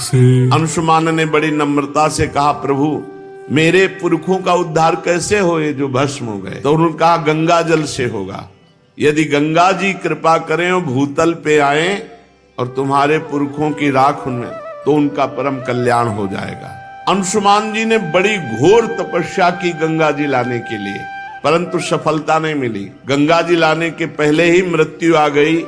से। अंशुमान ने बड़ी नम्रता से कहा, प्रभु मेरे पुरखों का उद्धार कैसे होए जो भस्म हो गए? तो उन्होंने कहा, गंगा जल से होगा। यदि गंगा जी कृपा करें और भूतल पे आए और तुम्हारे पुरखों की राख उनमें, तो उनका परम कल्याण हो जाएगा। अंशुमान जी ने बड़ी घोर तपस्या की गंगा जी लाने के लिए, परंतु सफलता नहीं मिली। गंगा जी लाने के पहले ही मृत्यु आ गई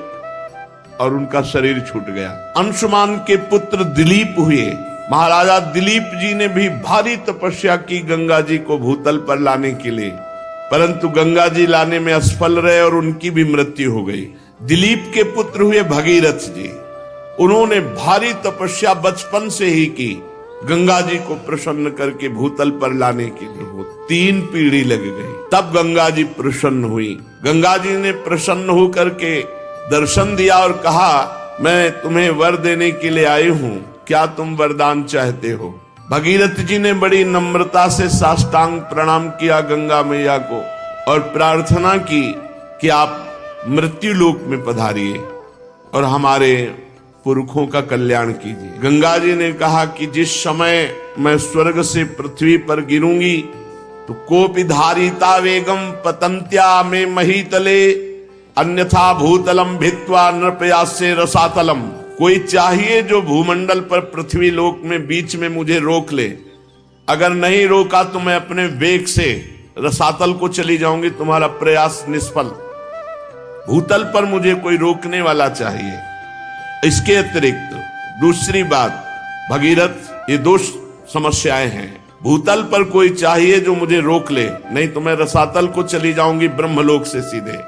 और उनका शरीर छूट गया। अंशुमान के पुत्र दिलीप हुए। महाराजा दिलीप जी ने भी भारी तपस्या की गंगा जी को भूतल पर लाने के लिए, परंतु गंगा जी लाने में असफल रहे और उनकी भी मृत्यु हो गई। दिलीप के पुत्र हुए भगीरथ जी। उन्होंने भारी तपस्या बचपन से ही की गंगा जी को प्रसन्न करके भूतल पर लाने के लिए। वो 3 पीढ़ी लग गई, तब गंगा जी प्रसन्न हुई। गंगा जी ने प्रसन्न होकर के दर्शन दिया और कहा, मैं तुम्हें वर देने के लिए आई हूं, क्या तुम वरदान चाहते हो? भगीरथ जी ने बड़ी नम्रता से साष्टांग प्रणाम किया गंगा मैया को और प्रार्थना की कि आप मृत्यु लोक में पधारिए और हमारे पुरखों का कल्याण कीजिए। गंगा जी ने कहा कि जिस समय मैं स्वर्ग से पृथ्वी पर गिरूंगी तो कोपि धारिता वेगम पतंत्या में महीतले अन्यथा भूतलम भित्वा नृपयास्य रसातलम। कोई चाहिए जो भूमंडल पर पृथ्वी लोक में बीच में मुझे रोक ले। अगर नहीं रोका तो मैं अपने वेग से रसातल को चली जाऊंगी, तुम्हारा प्रयास निष्फल। भूतल पर मुझे कोई रोकने वाला चाहिए। इसके अतिरिक्त दूसरी बात, भगीरथ ये 2 समस्याएं हैं। भूतल पर कोई चाहिए जो मुझे रोक ले, नहीं तो मैं रसातल को चली जाऊंगी ब्रह्मलोक से सीधे।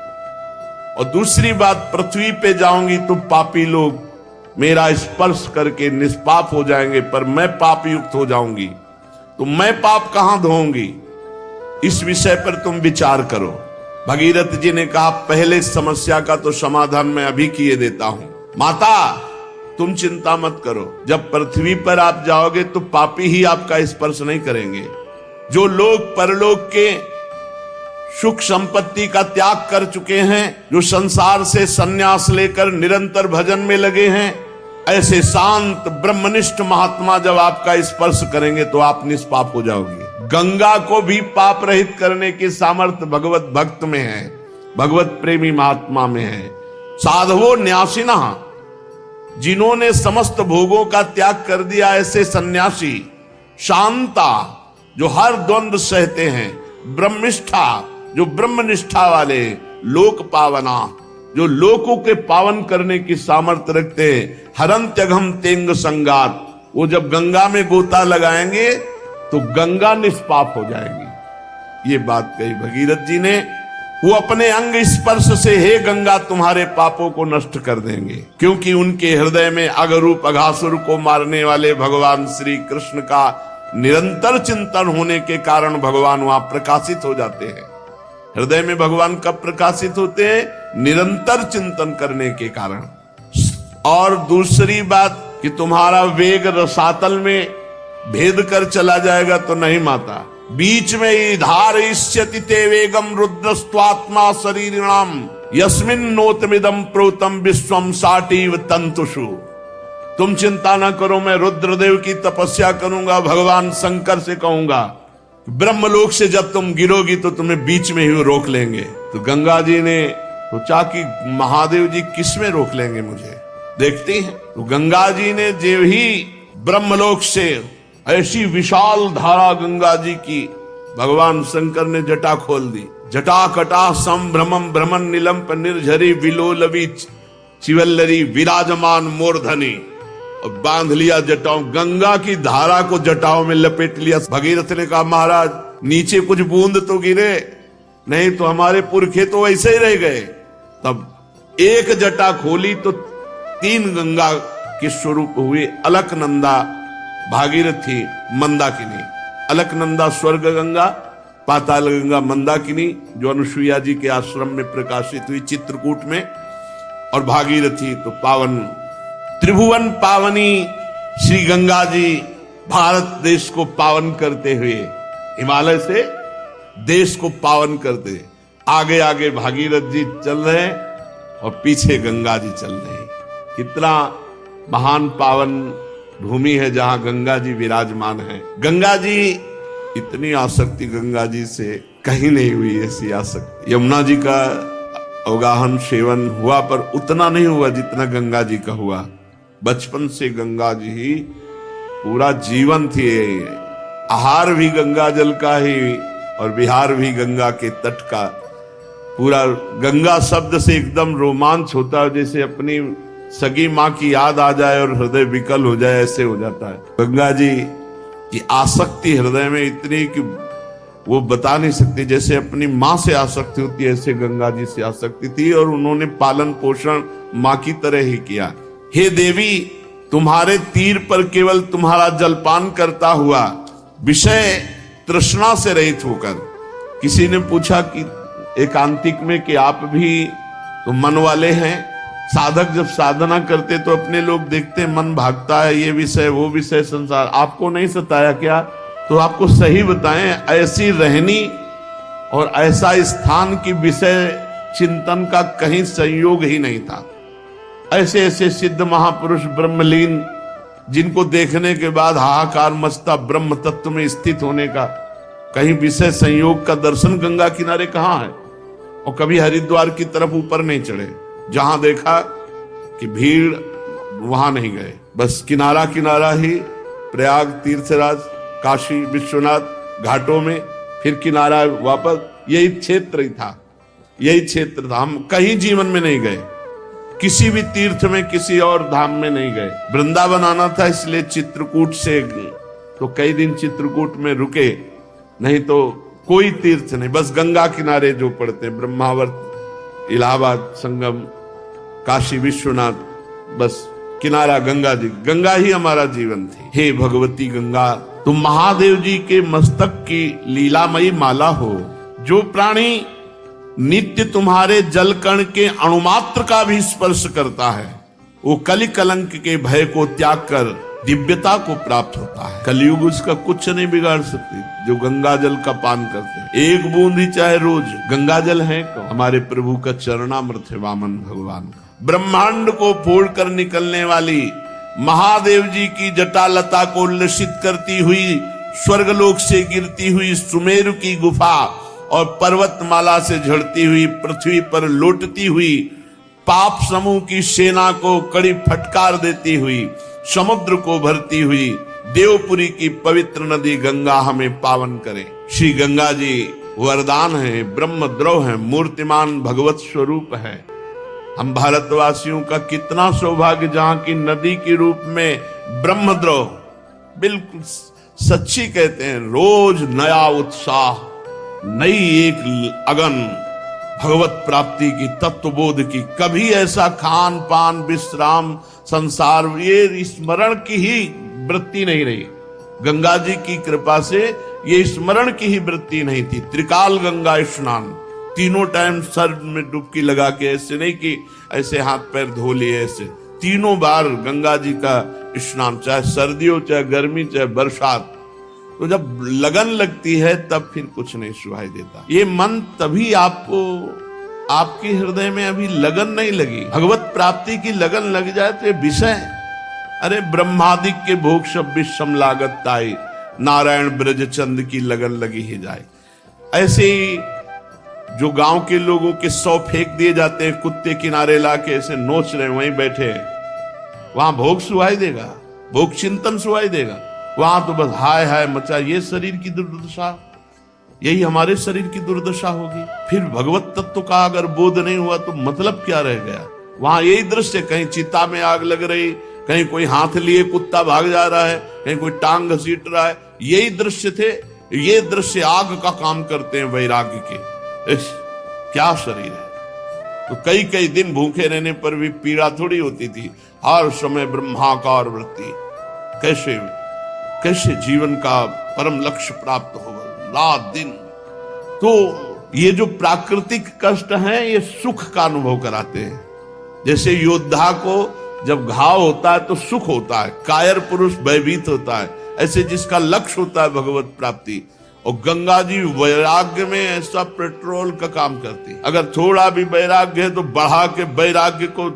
और दूसरी बात, पृथ्वी पे जाऊंगी तो पापी लोग मेरा स्पर्श करके निष्पाप हो जाएंगे, पर मैं पाप युक्त हो जाऊंगी, तो मैं पाप कहां धोऊंगी? इस विषय पर तुम विचार करो। भगीरथ जी ने कहा, पहले समस्या का तो समाधान मैं अभी किए देता हूं। माता तुम चिंता मत करो, जब पृथ्वी पर आप जाओगे तो पापी ही आपका स्पर्श नहीं करेंगे। जो लोग परलोक के सुख संपत्ति का त्याग कर चुके हैं, जो संसार से संन्यास लेकर निरंतर भजन में लगे हैं, ऐसे शांत ब्रह्मनिष्ठ महात्मा जब आपका स्पर्श करेंगे तो आप निष्पाप हो जाओगे। गंगा को भी पाप रहित करने की सामर्थ्य भगवत भक्त में है, भगवत प्रेमी महात्मा में है। साधवो न्यासिना, जिन्होंने समस्त भोगों का त्याग कर दिया, ऐसे सन्यासी। शांता, जो हर द्वंद्व सहते हैं। ब्रह्मिष्ठा, जो ब्रह्मनिष्ठा वाले। लोक पावना, जो लोकों के पावन करने की सामर्थ्य रखते हैं। हरंत्यघम तेंग संगात, वो जब गंगा में गोता लगाएंगे तो गंगा निष्पाप हो जाएगी। ये बात कही भगीरथ जी ने। वो अपने अंग स्पर्श से हे गंगा तुम्हारे पापों को नष्ट कर देंगे, क्योंकि उनके हृदय में अगरूप अघासुर को मारने वाले भगवान श्री कृष्ण का निरंतर चिंतन होने के कारण भगवान वहां प्रकाशित हो जाते हैं। हृदय में भगवान कब प्रकाशित होते हैं? निरंतर चिंतन करने के कारण। और दूसरी बात कि तुम्हारा वेग रसातल में भेद कर चला जाएगा तो नहीं माता, बीच में ही धारयिष्यति ते वेगम रुद्रस्त्वात्मा शरीरिणाम यस्मिन् नोतमिदं प्रोतम विश्वम साटीव तंतुषु। तुम चिंता ना करो, मैं रुद्रदेव की तपस्या करूंगा, भगवान शंकर से कहूंगा ब्रह्मलोक से जब तुम गिरोगी तो तुम्हें बीच में ही रोक लेंगे। तो गंगा जी ने सोचा कि महादेव जी किस में रोक लेंगे मुझे, देखते हैं। तो गंगा जी ने जो ही ब्रह्मलोक से ऐसी विशाल धारा गंगा जी की, भगवान शंकर ने जटा खोल दी। जटा कटा संभ्रमम भ्रमण निलंप निर्झरी विलोलवी चिवल्लरी विराजमान मूर्धनी, और बांध लिया जटाओं। गंगा की धारा को जटाओं में लपेट लिया। भगीरथ ने कहा, महाराज नीचे कुछ बूंद तो गिरे, नहीं तो हमारे पुरखे तो वैसे ही रह गए। तब एक जटा खोली तो 3 गंगा के स्वरूप हुए। अलकनंदा, भागीरथी, मंदाकिनी। अलकनंदा स्वर्ग गंगा, पाताल गंगा मंदाकिनी, जो अनुसुईया जी के आश्रम में प्रकाशित हुई चित्रकूट में। और भागीरथी तो पावन, त्रिभुवन पावनी श्री गंगा जी भारत देश को पावन करते हुए, हिमालय से देश को पावन करते, आगे आगे भागीरथ जी चल रहे हैं और पीछे गंगा जी चल रहे हैं। कितना महान पावन भूमि है जहां गंगा जी विराजमान है। गंगा जी, इतनी आसक्ति गंगा जी से कहीं नहीं हुई ऐसी आसक्ति। यमुना जी का अवगाहन सेवन हुआ पर उतना नहीं हुआ जितना गंगा जी का हुआ। बचपन से गंगा जी ही पूरा जीवन थी। आहार भी गंगा जल का ही और विहार भी गंगा के तट का। पूरा गंगा शब्द से एकदम रोमांच होता है, जैसे अपनी सगी माँ की याद आ जाए और हृदय विकल हो जाए, ऐसे हो जाता है। गंगा जी की आसक्ति हृदय में इतनी कि वो बता नहीं सकती। जैसे अपनी माँ से आसक्ति होती है, ऐसे गंगा जी से आसक्ति थी और उन्होंने पालन पोषण माँ की तरह ही किया। हे देवी, तुम्हारे तीर पर केवल तुम्हारा जलपान करता हुआ विषय तृष्णा से रहित होकर। किसी ने पूछा कि एकांतिक में कि आप भी तो मन वाले हैं, साधक जब साधना करते तो अपने लोग देखते मन भागता है, ये विषय वो विषय संसार, आपको नहीं सताया क्या? तो आपको सही बताएं, ऐसी रहनी और ऐसा स्थान की विषय चिंतन का कहीं संयोग ही नहीं था। ऐसे ऐसे सिद्ध महापुरुष ब्रह्मलीन, जिनको देखने के बाद हाहाकार मचता ब्रह्म तत्व में स्थित होने का, कहीं विषय संयोग का दर्शन गंगा किनारे कहाँ है? और कभी हरिद्वार की तरफ ऊपर नहीं चढ़े, जहां देखा कि भीड़ वहां नहीं गए, बस किनारा किनारा ही, प्रयाग तीर्थराज काशी विश्वनाथ घाटों में, फिर किनारा वापस, यही क्षेत्र ही था, यही क्षेत्र था। हम कहीं जीवन में नहीं गए, किसी भी तीर्थ में, किसी और धाम में नहीं गए। वृंदावन आना था इसलिए चित्रकूट से तो कई दिन चित्रकूट में रुके, नहीं तो कोई तीर्थ नहीं, बस गंगा किनारे जो पड़ते, ब्रह्मावर्त, इलाहाबाद संगम, काशी विश्वनाथ, बस किनारा गंगा जी। गंगा ही हमारा जीवन थी। हे भगवती गंगा, तुम महादेव जी के मस्तक की लीलामयी माला हो। जो प्राणी नित्य तुम्हारे जल कण के अणुमात्र का भी स्पर्श करता है, वो कलि कलंक के भय को त्याग कर दिव्यता को प्राप्त होता है। कलयुग उसका कुछ नहीं बिगाड़ सकती। जो गंगा जल का पान करते हैं, एक बूंद ही चाहे रोज, गंगा जल है तो हमारे प्रभु का चरणामृत है वामन भगवान का। ब्रह्मांड को फोड़कर निकलने वाली महादेव जी की जटालता को उल्लसित करती हुई, स्वर्गलोक से गिरती हुई सुमेरु की गुफा और पर्वतमाला से झड़ती हुई पृथ्वी पर लौटती हुई पाप समूह की सेना को कड़ी फटकार देती हुई, समुद्र को भरती हुई देवपुरी की पवित्र नदी गंगा हमें पावन करे। श्री गंगा जी वरदान है, ब्रह्मद्रव है, मूर्तिमान भगवत स्वरूप है। हम भारतवासियों का कितना सौभाग्य जहां की नदी के रूप में ब्रह्मद्रव, बिल्कुल सच्ची कहते हैं, रोज नया उत्साह, नई एक अगन भगवत प्राप्ति की, तत्वबोध की। कभी ऐसा खान पान विश्राम संसार ये स्मरण की ही वृत्ति नहीं रही। गंगा जी की कृपा से ये स्मरण की ही वृत्ति नहीं थी। त्रिकाल गंगा स्नान, तीनों टाइम सर में डुबकी लगा के, ऐसे नहीं कि ऐसे हाथ पैर धो लिए, ऐसे तीनों बार गंगा जी का स्नान, चाहे सर्दी हो, चाहे गर्मी, चाहे बरसात। तो जब लगन लगती है तब फिर कुछ नहीं सुनाई देता। ये मन तभी आपको, आपके हृदय में अभी लगन नहीं लगी, भगवत प्राप्ति की लगन लग जाए तो ये विषय, अरे ब्रह्मादिक के भोग सब विषम लागत ताई, नारायण ब्रज चंद की लगन लगी ही जाए। ऐसे ही जो गांव के लोगों के 100 फेंक दिए जाते हैं, कुत्ते किनारे लाके ऐसे नोच रहे, वहीं बैठे हैं, वहां भोग सुहाई देगा, भोग चिंतन सुहाई देगा। वहां तो बस हाय हाय मचा। ये शरीर की दुर्दशा, यही हमारे शरीर की दुर्दशा होगी। फिर भगवत तत्व का अगर बोध नहीं हुआ तो मतलब क्या रह गया? वहां यही दृश्य, कहीं चिता में आग लग रही, कहीं कोई हाथ लिए कुत्ता भाग जा रहा है, कहीं कोई टांग घसीट रहा है, यही दृश्य थे। ये दृश्य आग का काम करते हैं वैराग्य के। क्या शरीर है? तो कई कई दिन भूखे रहने पर भी पीड़ा थोड़ी होती थी, हर समय ब्रह्माकार वृत्ति। कैसे कैसे जीवन का परम लक्ष्य प्राप्त होगा, रात दिन। तो ये जो प्राकृतिक कष्ट हैं, ये सुख का अनुभव कराते हैं। जैसे योद्धा को जब घाव होता है तो सुख होता है, कायर पुरुष भयभीत होता है, ऐसे जिसका लक्ष्य होता है भगवत प्राप्ति। और गंगा जी वैराग्य में ऐसा पेट्रोल का काम करती है। अगर थोड़ा भी वैराग्य है तो बढ़ा के वैराग्य को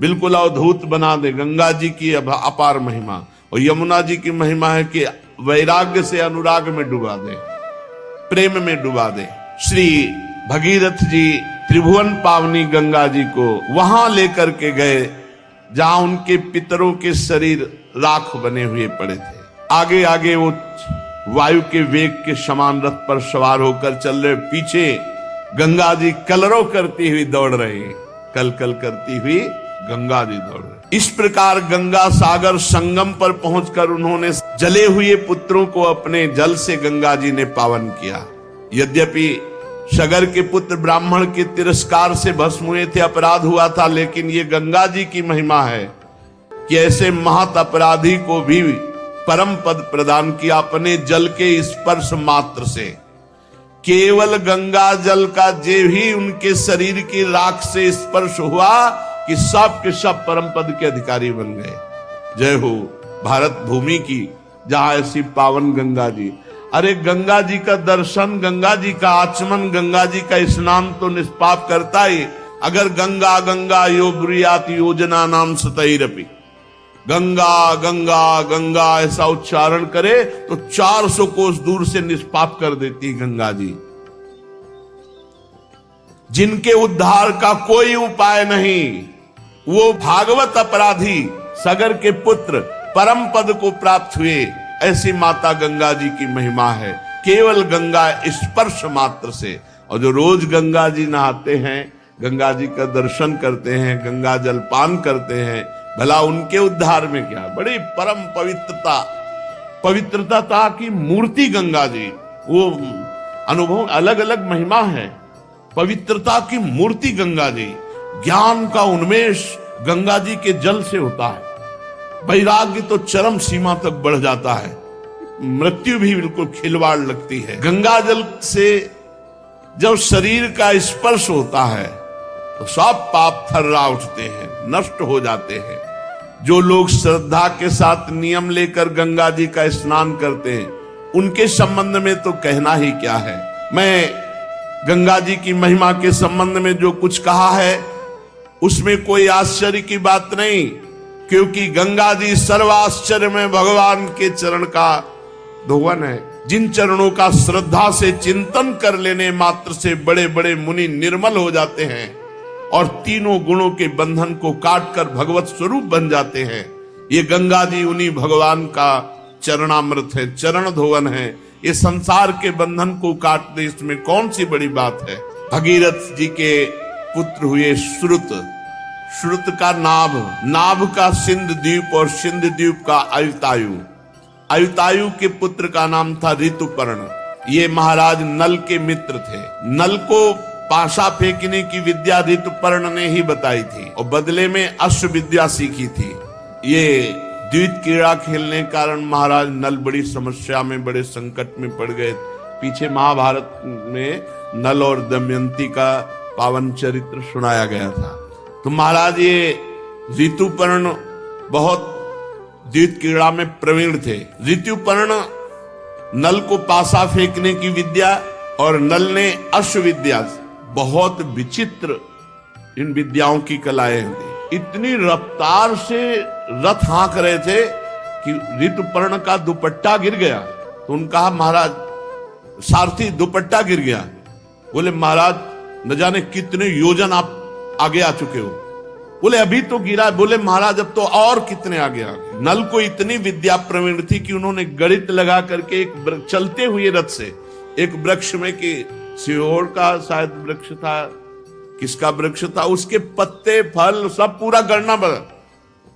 बिल्कुल अवधूत बना दे। गंगा जी की अपार महिमा, और यमुना जी की महिमा है कि वैराग्य से अनुराग में डुबा दे, प्रेम में डुबा दे। श्री भगीरथ जी त्रिभुवन पावनी गंगा जी को वहां लेकर के गए जहां उनके पितरों के शरीर राख बने हुए पड़े थे। आगे आगे वो वायु के वेग के समान रथ पर सवार होकर चल रहे, पीछे गंगा जी कलरव करती हुई दौड़ रही, कल कल करती हुई गंगा जी दौड़ रही। इस प्रकार गंगा सागर संगम पर पहुंचकर उन्होंने जले हुए पुत्रों को अपने जल से गंगा जी ने पावन किया। यद्यपि सगर के पुत्र ब्राह्मण के तिरस्कार से भस्म हुए थे, अपराध हुआ था, लेकिन ये गंगा जी की महिमा है कि ऐसे महत अपराधी को भी परम पद प्रदान किया अपने जल के स्पर्श मात्र से। केवल गंगा जल का जे भी उनके शरीर की राख से स्पर्श हुआ कि सब के सब परम पद के अधिकारी बन गए। जय हो भारत भूमि की, जहां ऐसी पावन गंगा जी। अरे गंगा जी का दर्शन, गंगा जी का आचमन, गंगा जी का स्नान तो निष्पाप करता ही। अगर गंगा गंगा यो ब्रुयात योजना नाम सतैरपि, गंगा गंगा गंगा ऐसा उच्चारण करे तो 400 कोस दूर से निष्पाप कर देती गंगा जी। जिनके उद्धार का कोई उपाय नहीं, वो भागवत अपराधी सगर के पुत्र परम पद को प्राप्त हुए, ऐसी माता गंगा जी की महिमा है। केवल गंगा स्पर्श मात्र से। और जो रोज गंगा जी नहाते हैं, गंगा जी का दर्शन करते हैं, गंगा जल पान करते हैं, भला उनके उद्धार में क्या। बड़ी परम पवित्रता की मूर्ति गंगा जी, वो अनुभव अलग अलग महिमा है। पवित्रता की मूर्ति गंगा जी, ज्ञान का उन्मेष गंगा जी के जल से होता है। वैराग्य तो चरम सीमा तक बढ़ जाता है, मृत्यु भी बिल्कुल खिलवाड़ लगती है। गंगा जल से जब शरीर का स्पर्श होता है तो सब पाप थर्रा उठते हैं, नष्ट हो जाते हैं। जो लोग श्रद्धा के साथ नियम लेकर गंगा जी का स्नान करते हैं, उनके संबंध में तो कहना ही क्या है। मैं गंगा जी की महिमा के संबंध में जो कुछ कहा है उसमें कोई आश्चर्य की बात नहीं, क्योंकि गंगा जी सर्वाश्चर्य में भगवान के चरण का धोवन है। जिन चरणों का श्रद्धा से चिंतन कर लेने मात्र से बड़े बड़े मुनि निर्मल हो जाते हैं और तीनों गुणों के बंधन को काटकर भगवत स्वरूप बन जाते हैं। ये गंगा जी उन्हीं भगवान का चरणामृत है, चरण धोवन है। ये संसार के बंधन को काट दे, इसमें कौन सी बड़ी बात है। भगीरथ जी के पुत्र हुए श्रुत, श्रुत का नाभ, नाभ का सिंध द्वीप और सिंध द्वीप का अयुतायु, अयुतायु के पुत्र का नाम था ऋतुपर्ण। ये महाराज नल के मित्र थे। नल को पाशा फेंकने की विद्या ऋतुपर्ण ने ही बताई थी और बदले में अश्व विद्या सीखी थी। ये द्वित क्रीड़ा खेलने के कारण महाराज नल बड़ी समस्या में, बड़े संकट में पड़ गए। पीछे महाभारत में नल और दमयंती का पावन चरित्र सुनाया गया था। तो महाराज ये ऋतुपर्ण बहुत द्वित क्रीड़ा में प्रवीण थे। ऋतुपर्ण नल को पासा फेंकने की विद्या और नल ने अश्व विद्या, बहुत विचित्र इन विद्याओं की कलाएं थी। इतनी रफ्तार से रथ हाँक रहे थे कि ऋतुपर्ण का दुपट्टा गिर गया। तो उन्होंने कहा महाराज, सारथी दुपट्टा गिर गया। बोले महाराज न जाने कितने योजन आप आगे आ चुके हो। बोले अभी तो गिरा। बोले महाराज अब तो और कितने आगे आ गए। नल को इतनी विद्या प्रवीण थी कि उन्होंने गणित लगा करके एक चलते हुए रथ से एक वृक्ष में, कि सिहोर का शायद वृक्ष था, किसका वृक्ष था, उसके पत्ते फल सब पूरा गणना बदल।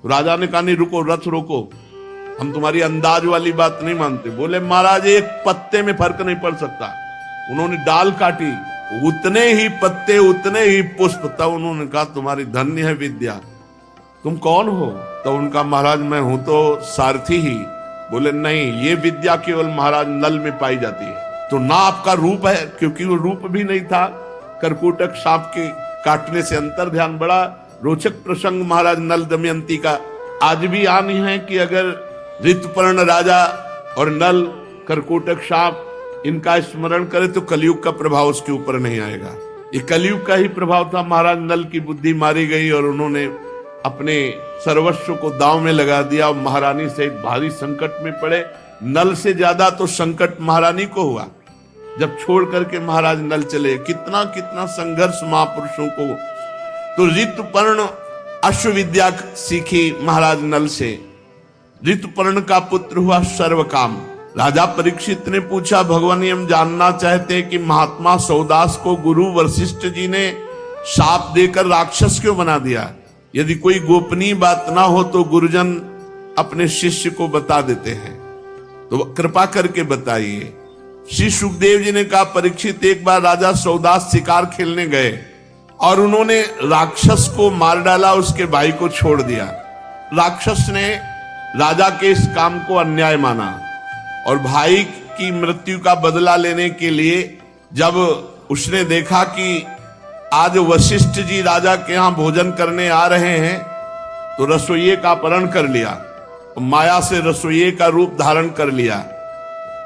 राजा ने कहा नहीं रुको, रथ रोको, हम तुम्हारी अंदाज वाली बात नहीं मानते। बोले महाराज एक पत्ते में फर्क नहीं पड़ सकता। उन्होंने डाल काटी, उतने ही पत्ते उतने ही पुष्प। तब उन्होंने कहा तुम्हारी धन्य है विद्या, तुम कौन हो? तो उनका महाराज मैं हूं तो सारथी ही। बोले नहीं, ये विद्या केवल महाराज नल में पाई जाती है। तो ना आपका रूप है, क्योंकि वो रूप भी नहीं था। करकोटक सांप के काटने से अंतर ध्यान। बड़ा रोचक प्रसंग महाराज नल दमयंती का आज भी आन है कि अगर ऋतुपर्ण राजा और नल करकोटक सांप इनका स्मरण करे तो कलयुग का प्रभाव उसके ऊपर नहीं आएगा। ये कलयुग का ही प्रभाव था। महाराज नल की बुद्धि मारी गई और उन्होंने अपने सर्वस्व को दांव में लगा दिया और महारानी से भारी संकट में पड़े। नल से ज्यादा तो संकट महारानी को हुआ जब छोड़ करके महाराज नल चले। कितना कितना संघर्ष महापुरुषों को। तो ऋतुपर्ण अश्वविद्या सीखी महाराज नल से। ऋतुपर्ण का पुत्र हुआ सर्वकाम। राजा परीक्षित ने पूछा, भगवान हम जानना चाहते हैं कि महात्मा सौदास को गुरु वशिष्ठ जी ने शाप देकर राक्षस क्यों बना दिया? यदि कोई गोपनीय बात ना हो तो गुरुजन अपने शिष्य को बता देते हैं, तो कृपा करके बताइए। श्री सुखदेव जी ने कहा, परीक्षित एक बार राजा सौदास शिकार खेलने गए और उन्होंने राक्षस को मार डाला, उसके भाई को छोड़ दिया। राक्षस ने राजा के इस काम को अन्याय माना और भाई की मृत्यु का बदला लेने के लिए जब उसने देखा कि आज वशिष्ठ जी राजा के यहां भोजन करने आ रहे हैं, तो रसोइये का अपहरण कर लिया, माया से रसोइये का रूप धारण कर लिया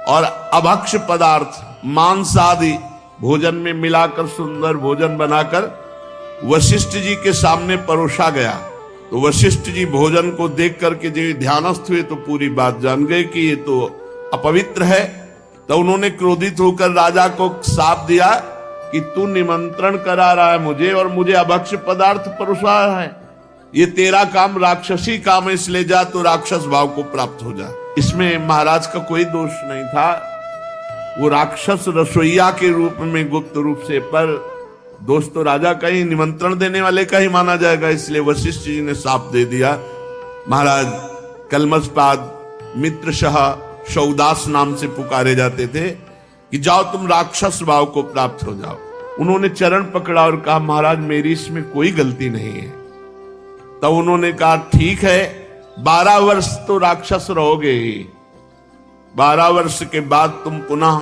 और अभक्ष पदार्थ मांस आदि भोजन में मिलाकर सुंदर भोजन बनाकर वशिष्ठ जी के सामने परोसा गया। तो वशिष्ठ जी भोजन को देख करके जो ध्यानस्थ हुए तो पूरी बात जान गए कि ये तो अपवित्र है। तो उन्होंने क्रोधित होकर राजा को शाप दिया कि तू निमंत्रण करा रहा है मुझे और मुझे अभक्ष पदार्थ परोसा रहा है, ये तेरा काम राक्षसी काम है, इसलिए जा तो राक्षस भाव को प्राप्त हो जा। इसमें महाराज का कोई दोष नहीं था, वो राक्षस रसोइया के रूप में गुप्त रूप से, पर दोष तो राजा का ही, निमंत्रण देने वाले का ही माना जाएगा। इसलिए वशिष्ठ जी ने शाप दे दिया। महाराज कलमसपाद मित्रशः सौदास नाम से पुकारे जाते थे कि जाओ तुम राक्षस भाव को प्राप्त हो जाओ। उन्होंने चरण पकड़ा और कहा, महाराज मेरी इसमें कोई गलती नहीं है। तब उन्होंने कहा, ठीक है 12 वर्ष तो राक्षस रहोगे ही, 12 वर्ष के बाद तुम पुनः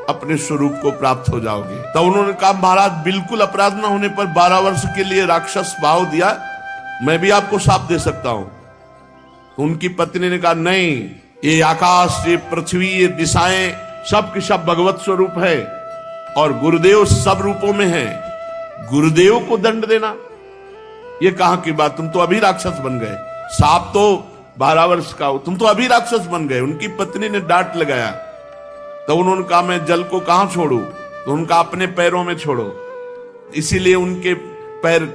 अपने स्वरूप को प्राप्त हो जाओगे। तब उन्होंने कहा, महाराज बिल्कुल अपराध न होने पर 12 वर्ष के लिए राक्षस भाव दिया, मैं भी आपको शाप दे सकता हूं। तो उनकी पत्नी ने कहा, नहीं, ये आकाश, ये पृथ्वी, ये दिशाएं सब के सब भगवत स्वरूप है और गुरुदेव सब रूपों में है, गुरुदेव को दंड देना ये कहां की बात? तुम तो अभी राक्षस बन गए, साप तो 12 वर्ष का हो, तुम तो अभी राक्षस बन गए। उनकी पत्नी ने डांट लगाया। तो उन्होंने कहा, मैं जल को कहां छोड़ू? तो उनका अपने पैरों में छोड़ो। इसीलिए उनके पैर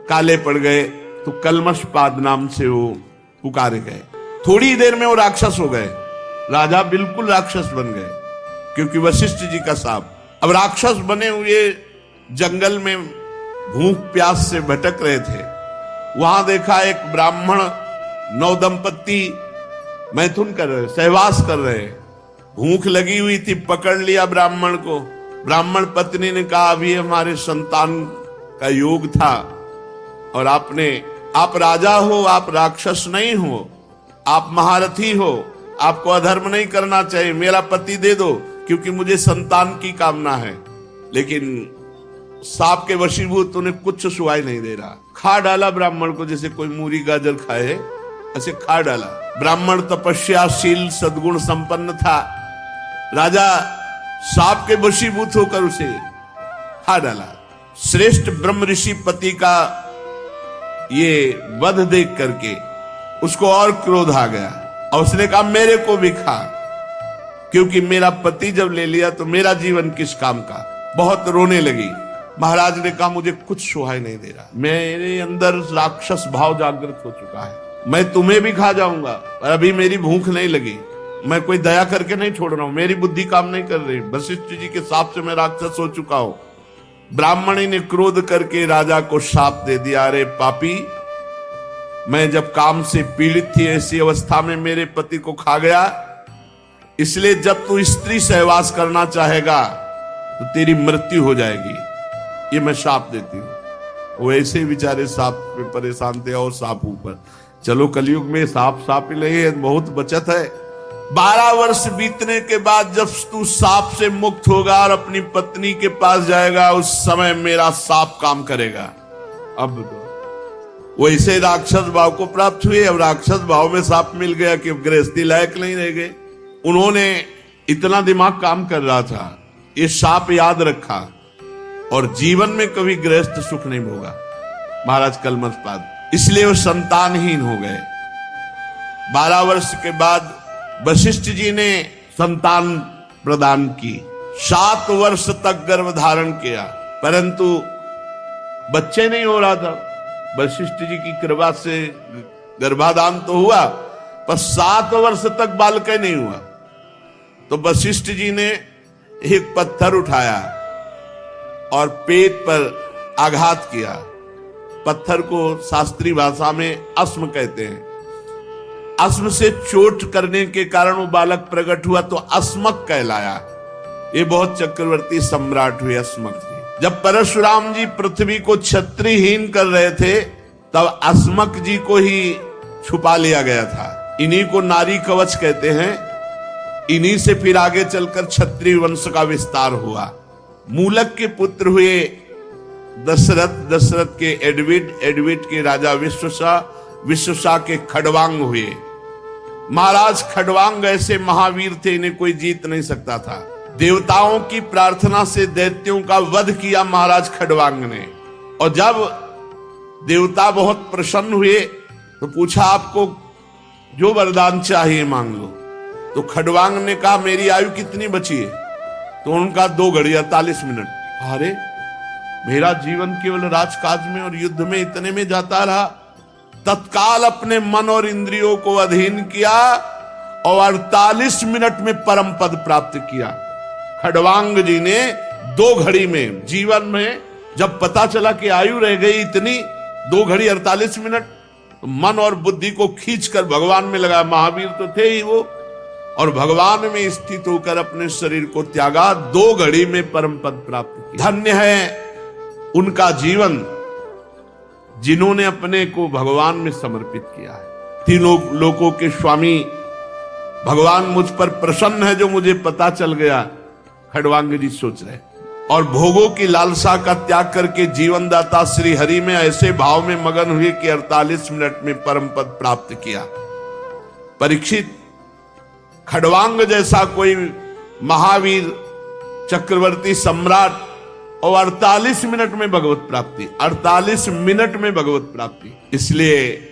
काले पड़ गए, तो कलमशपाद नाम से वो पुकारे गए। थोड़ी देर में वो राक्षस हो गए, राजा बिल्कुल राक्षस बन गए क्योंकि वशिष्ठ जी का शाप। अब राक्षस बने हुए जंगल में भूख प्यास से भटक रहे थे। वहां देखा एक ब्राह्मण 9 दंपत्ति मैथुन कर रहे, सहवास कर रहे। भूख लगी हुई थी, पकड़ लिया ब्राह्मण को। ब्राह्मण पत्नी ने कहा, अभी हमारे संतान का योग था और आप राजा हो, आप राक्षस नहीं हो, आप महारथी हो, आपको अधर्म नहीं करना चाहिए, मेरा पति दे दो क्योंकि मुझे संतान की कामना है। लेकिन सांप के वशीभूत उन्हें कुछ सुहाई नहीं दे रहा। खा डाला ब्राह्मण को, जैसे कोई मूरी गाजर खाए ऐसे खा डाला। ब्राह्मण तपस्याशील सद्गुण संपन्न था, राजा सांप के वशीभूत होकर उसे खा डाला। श्रेष्ठ ब्रह्म ऋषि पति का ये वध देख करके उसको और क्रोध आ गया और उसने कहा, मेरे को भी खा, क्योंकि मेरा पति जब ले लिया तो मेरा जीवन किस काम का। बहुत रोने लगी। महाराज ने कहा, मुझे कुछ सुहाई नहीं दे रहा, मेरे अंदर राक्षस भाव जागृत हो चुका है, मैं तुम्हें भी खा जाऊंगा, पर अभी मेरी भूख नहीं लगी, मैं कोई दया करके नहीं छोड़ रहा हूं, मेरी बुद्धि काम नहीं कर रही। वशिष्ठ जी के शाप से मैं राक्षस हो चुका हूं। ब्राह्मणी ने क्रोध करके राजा को शाप दे दिया, अरे पापी, मैं जब काम से पीड़ित थी ऐसी अवस्था में मेरे पति को खा गया, इसलिए जब तू स्त्री सहवास करना चाहेगा तो तेरी मृत्यु हो जाएगी, ये मैं शाप देती हूं। वो ऐसे बेचारे सांप पे परेशान थे और सांप ऊपर। चलो कलयुग में सांप ही नहीं है, बहुत बचत है। 12 वर्ष बीतने के बाद जब तू सांप से मुक्त होगा और अपनी पत्नी के पास जाएगा, उस समय मेरा सांप काम करेगा। अब तो वैसे राक्षस भाव को प्राप्त हुए। अब राक्षस भाव में सांप मिल गया कि गृहस्थी लायक नहीं रह गए। उन्होंने इतना दिमाग काम कर रहा था, ये शाप याद रखा और जीवन में कभी गृहस्थ सुख नहीं होगा। महाराज कलमशपाद इसलिए वो संतानहीन हो गए। 12 वर्ष के बाद वशिष्ठ जी ने संतान प्रदान की। 7 वर्ष तक गर्भ धारण किया, परंतु बच्चे नहीं हो रहा था। वशिष्ठ जी की कृपा से गर्भाधान तो हुआ, पर 7 वर्ष तक बालक नहीं हुआ। तो वशिष्ठ जी ने एक पत्थर उठाया और पेट पर आघात किया। पत्थर को शास्त्रीय भाषा में अस्म कहते हैं। अस्म से चोट करने के कारण वो बालक प्रकट हुआ तो अस्मक कहलाया। ये बहुत चक्रवर्ती सम्राट हुए अस्मक जी। जब परशुराम जी पृथ्वी को क्षत्रियहीन कर रहे थे, तब अस्मक जी को ही छुपा लिया गया था। इन्हीं को नारी कवच कहते हैं। इन्हीं से फिर आगे चलकर क्षत्रिय वंश का विस्तार हुआ। मूलक के पुत्र हुए दशरथ, दशरथ के एडविड, एडविड के राजा विश्वसा, विश्वसा के खड़वांग हुए। महाराज खड़वांग ऐसे महावीर थे, इन्हें कोई जीत नहीं सकता था। देवताओं की प्रार्थना से दैत्यों का वध किया महाराज खड़वांग ने। और जब देवता बहुत प्रसन्न हुए तो पूछा, आपको जो वरदान चाहिए मांग लो। तो खड़वांग ने कहा, मेरी आयु कितनी बची है? तो उनका 2 घड़ी 48 मिनट। अरे मेरा जीवन केवल राजकाज में और युद्ध में इतने में जाता रहा। तत्काल अपने मन और इंद्रियों को अधीन किया और 48 मिनट में परम पद प्राप्त किया। खड़वांग जी ने 2 घड़ी में, जीवन में जब पता चला कि आयु रह गई इतनी, 2 घड़ी 48 मिनट, तो मन और बुद्धि को खींचकर भगवान में लगा। महावीर तो थे ही वो, और भगवान में स्थित होकर अपने शरीर को त्यागा। 2 घड़ी में परम पद प्राप्त किया। धन्य है उनका जीवन जिन्होंने अपने को भगवान में समर्पित किया है। तीनों लोकों के स्वामी भगवान मुझ पर प्रसन्न है जो मुझे पता चल गया, खड़वांग जी सोच रहे। और भोगों की लालसा का त्याग करके जीवन दाता श्री हरि में ऐसे भाव में मगन हुए कि 48 मिनट में परम पद प्राप्त किया। परीक्षित, खड़वांग जैसा कोई महावीर चक्रवर्ती सम्राट और 48 मिनट में भगवत प्राप्ति, 48 मिनट में भगवत प्राप्ति। इसलिए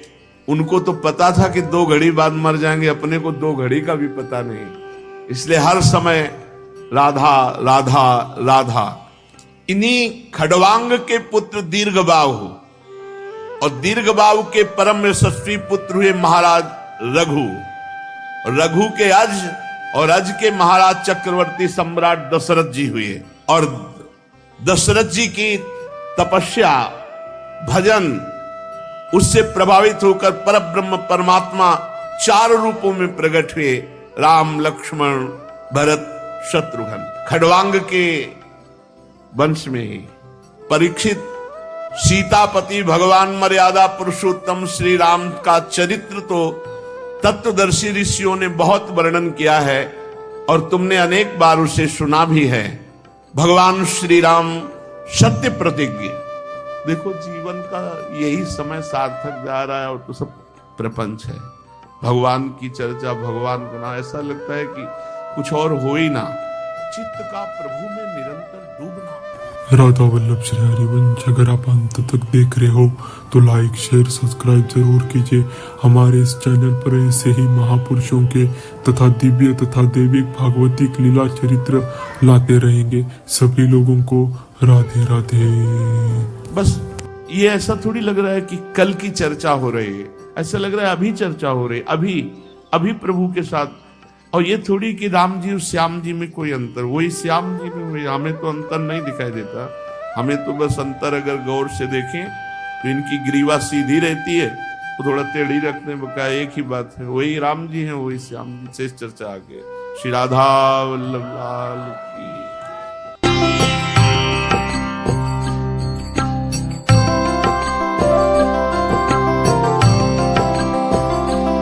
उनको तो पता था कि 2 घड़ी बाद मर जाएंगे, अपने को 2 घड़ी का भी पता नहीं। इसलिए हर समय राधा राधा राधा। इन्हीं खड़वांग के पुत्र दीर्घबाहु, और दीर्घबाहु के परम यशस्वी पुत्र हुए महाराज रघु, रघु के अज, और अज के महाराज चक्रवर्ती सम्राट दशरथ जी हुए। और दशरथ जी की तपस्या, भजन, उससे प्रभावित होकर परब्रह्म परमात्मा 4 रूपों में प्रकट हुए। राम, लक्ष्मण, भरत, शत्रुघ्न। खड़वांग के वंश में ही परीक्षित, सीतापति भगवान मर्यादा पुरुषोत्तम श्री राम का चरित्र तो तत्वदर्शी ऋषियों ने बहुत वर्णन किया है, और तुमने अनेक बार उसे सुना भी है। भगवान श्री राम सत्य प्रतिज्ञ। देखो, जीवन का यही समय सार्थक जा रहा है और तो सब प्रपंच है। भगवान की चर्चा, भगवान को ना, ऐसा लगता है कि कुछ और हो ही ना। चित्त का प्रभु में निरंतर डूबना। राधा वल्लभ श्री हरिवंश अगर आप अंत तक देख रहे हो तो लाइक, शेयर, सब्सक्राइब जरूर कीजिए। हमारे इस चैनल पर ऐसे ही महापुरुषों के तथा दिव्य तथा दैविक भागवतिक लीला चरित्र लाते रहेंगे। सभी लोगों को राधे राधे। बस ये ऐसा थोड़ी लग रहा है कि कल की चर्चा हो रही है, ऐसा लग रहा है अभी चर्चा हो रही है, अभी प्रभु के साथ। और ये थोड़ी कि राम जी और श्याम जी में कोई अंतर, वही श्याम जी में वही। हमें तो अंतर नहीं दिखाई देता। हमें तो बस अंतर अगर गौर से देखें तो इनकी ग्रीवा सीधी रहती है, तो थोड़ा टेढ़ी रखने बका, एक ही बात है। वही राम जी हैं, वही श्याम जी। से चर्चा आगे। श्री राधा वल्लभ लाल की।